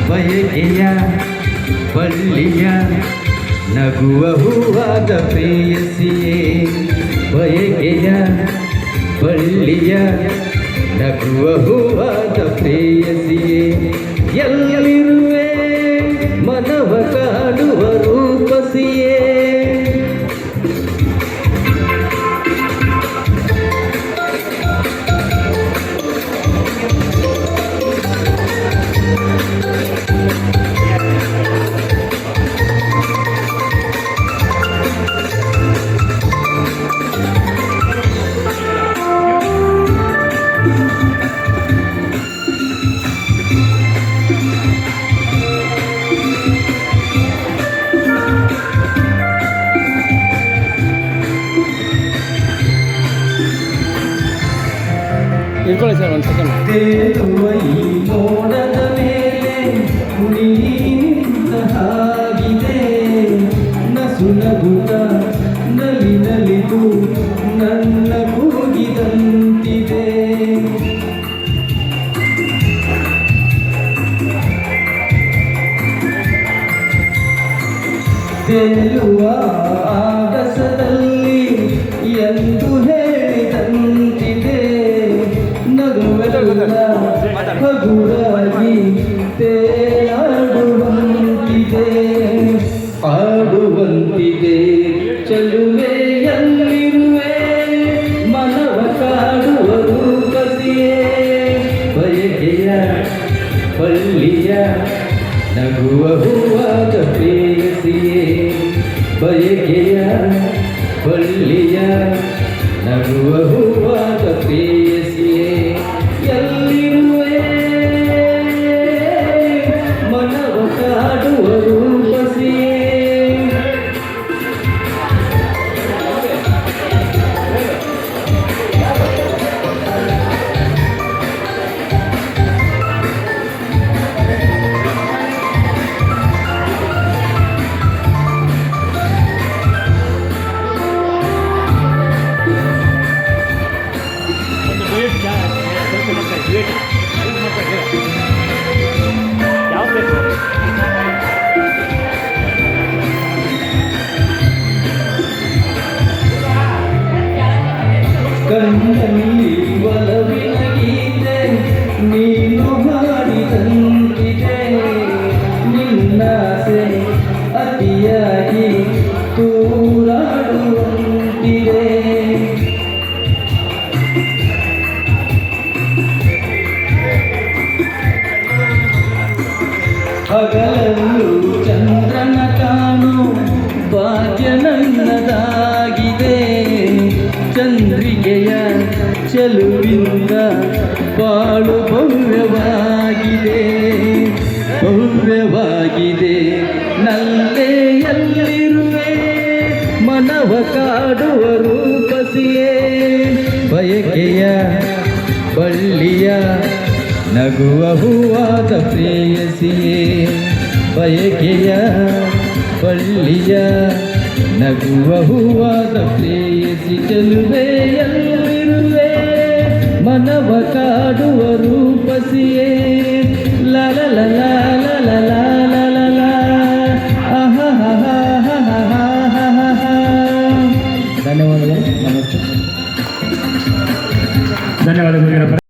ಬಯಕೆಯ ಬಳ್ಳಿಯ ನಗುವ ಹೂವಾದ ಪ್ರೇಯಸಿಯೇ ಬಯಕೆಯ ಬಳ್ಳಿಯ ನಗುವ ಹೂವಾದ ಪ್ರೇಯಸಿಯೇ ಎಲ್ಲಿರುವೆ ಮನವ ಕಾಡುವ ರೂಪಸಿಯೇ ಇಟ್ಕೊಳ್ಳಿ ಸರ್ ಒಂದು ಸೆಕೆಂಡ್. ತೇಲುವ ಈ ಮೋಡದ ಮೇಲೆ ನಿಂತ ಹಾಗಿದೆ ನಸು ನಗುತ್ತ ನಲಿ ನಲಿದು ನನ್ನ ಕೂಗಿದಂತಿದೆ ತೇಲುವ ಆಗಸದಲ್ಲಿ ಎಂದು ಹೇಳಿದಂತಿದೆ ಹಗುರಾಗಿ ತೇಲಾಡುವಂತಿದೆ ಆಡುವಂತಿದೆ ಚಲುವೆಯಲ್ಲಿರುವೆ ಮನವ ಕಾಡುವ ರೂಪಸಿಯೇ ಬಯಕೆಯ ಬಳ್ಳಿಯ ನಗುವ ಹೂವಾದ ಪ್ರೇಯಸಿಯೇ ಬಯಕೆಯ ಬಳ್ಳಿಯ ನಗುವ ಹೂವಾದ ಪ್ರೇಯಸಿಯೇ ಎಲ್ಲಿರುವೆ ಮನವ ಕಾಡುವ ರೂಪಸಿಯೇ ಕಣ್ಣಲ್ಲಿ ಒಲವಿನ ಗೀತೆ ನೀನು ಹಾಡಿದಂತಿದೆ ನಿನ್ನಾಸೆ ಅತಿಯಾಗಿ ತೂರಾಡುವಂತಿದೆ ಹಗಲಲ್ಲೂ ಚಂದ್ರನ ಕಾಣು ಭಾಗ್ಯ ನನ್ನದಾಗಿದೆ ಚಂದ್ರಿಕೆಯ ಚೆಲುವಿಂದ ಬಾಳು ಭವ್ಯವಾಗಿದೆ ಭವ್ಯವಾಗಿದೆ ನಲ್ಲೆಯಲ್ಲಿರುವೆ ಮನವ ಕಾಡುವ ರೂಪಸಿಯೇ ಬಯಕೆಯ ಬಳ್ಳಿಯ ನಗುವ ಹೂವಾದ ಪ್ರೇಯಸಿಯೇ ಬಯಕೆಯ ಬಳ್ಳಿಯ ನಗುವ ಹೂವಾದ ಪ್ರೇಯಸಿ ಚೆಲುವೆಯಲ್ಲಿರುವೆ ಮನವ ಕಾಡುವ ರೂಪಸಿಯೇ